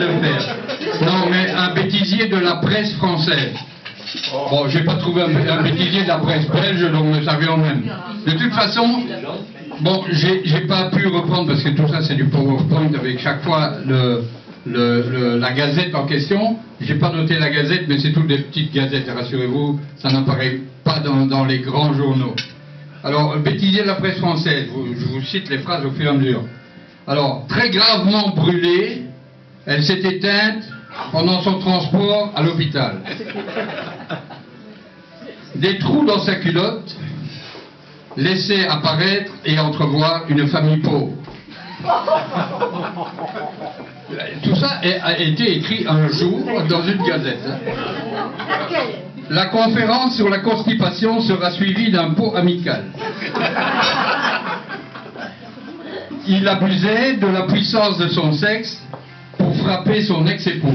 le faire. Non, mais un bêtisier de la presse française. Bon, j'ai pas trouvé un bêtisier de la presse belge, donc ça revient au même. De toute façon, bon, j'ai pas pu reprendre parce que tout ça c'est du PowerPoint avec chaque fois la gazette en question. J'ai pas noté la gazette, mais c'est toutes des petites gazettes, rassurez-vous, ça n'apparaît pas dans les grands journaux. Alors, bêtisier de la presse française, je vous cite les phrases au fur et à mesure. Alors, très gravement brûlée, elle s'est éteinte pendant son transport à l'hôpital. Des trous dans sa culotte laissaient apparaître et entrevoir une famille pauvre. Tout ça a été écrit un jour dans une gazette. La conférence sur la constipation sera suivie d'un pot amical. Il abusait de la puissance de son sexe pour frapper son ex-épouse.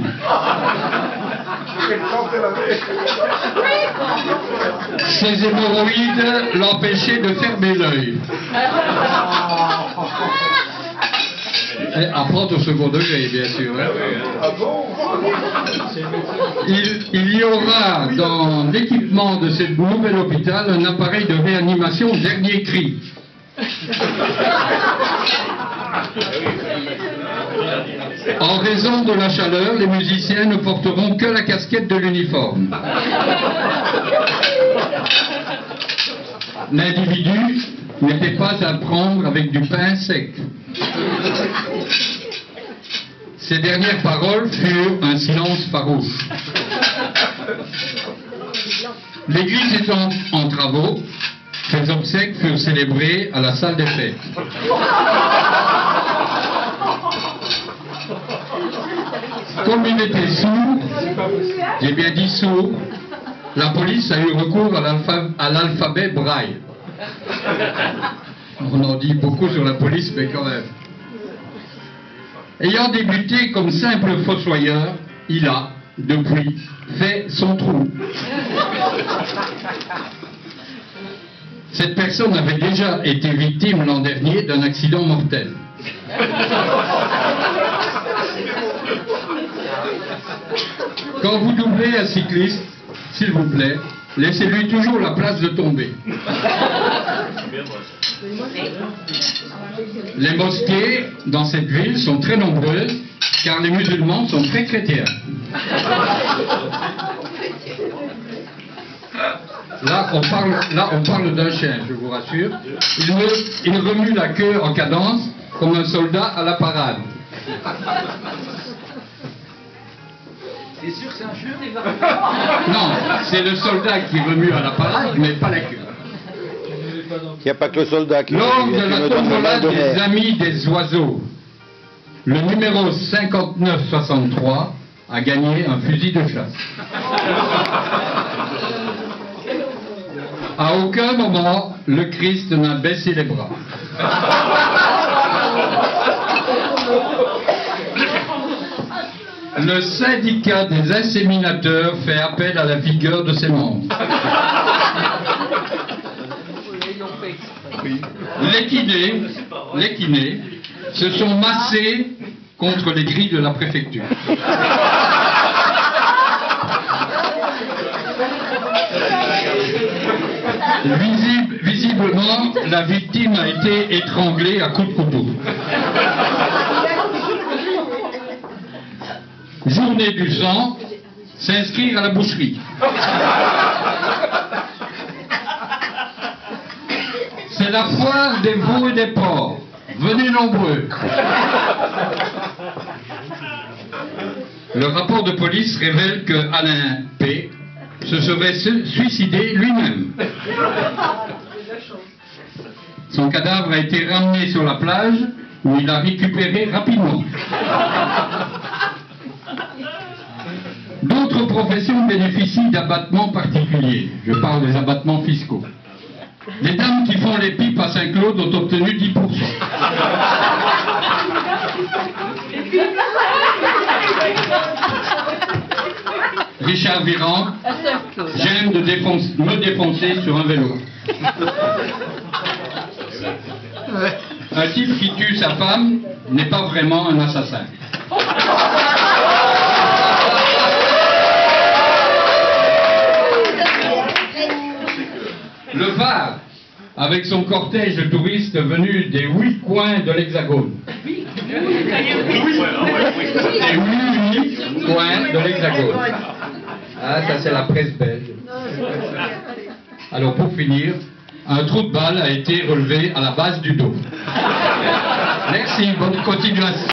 Ses hémorroïdes l'empêchaient de fermer l'œil. Apprendre au second degré, bien sûr. Hein. Il y aura dans l'équipement de ce nouvel hôpital un appareil de réanimation dernier cri. En raison de la chaleur, les musiciens ne porteront que la casquette de l'uniforme. L'individu n'était pas à prendre avec du pain sec. Ces dernières paroles furent un silence farouche. L'église étant en travaux, ses obsèques furent célébrées à la salle des fêtes. Comme il était sourd, j'ai bien dit sourd, la police a eu recours à l'alphabet braille. On en dit beaucoup sur la police, mais quand même. Ayant débuté comme simple fossoyeur, il a, depuis, fait son trou. Cette personne avait déjà été victime l'an dernier d'un accident mortel. Quand vous doublez un cycliste, s'il vous plaît, laissez-lui toujours la place de tomber. Les mosquées dans cette ville sont très nombreuses car les musulmans sont très chrétiens. Là, on parle d'un chien, je vous rassure. Il remue la queue en cadence comme un soldat à la parade. C'est sûr que c'est un chien? Non, c'est le soldat qui remue à la parade, mais pas la queue. Il n'y a pas que le soldat qui... Lors de la tombola des amis des oiseaux, le numéro 5963 a gagné un fusil de chasse. À aucun moment, le Christ n'a baissé les bras. Le syndicat des inséminateurs fait appel à la vigueur de ses membres. Les kinés se sont massés contre les grilles de la préfecture. Visiblement, la victime a été étranglée à coups de couteau. Journée du sang, s'inscrire à la boucherie. C'est la foire des veaux et des porcs. Venez nombreux. Le rapport de police révèle que Alain P. se serait suicidé lui-même. Son cadavre a été ramené sur la plage où il a récupéré rapidement. D'autres professions bénéficient d'abattements particuliers. Je parle des abattements fiscaux. Les dames qui font les pipes à Saint-Claude ont obtenu 10%. Richard Virand, j'aime me défoncer sur un vélo. Un type qui tue sa femme n'est pas vraiment un assassin. Le phare, avec son cortège de touristes venus des 8 coins de l'Hexagone. Des 8 coins de l'Hexagone. Ah, ça c'est la presse belge. Alors pour finir, un trou de balle a été relevé à la base du dos. Merci, bonne continuation.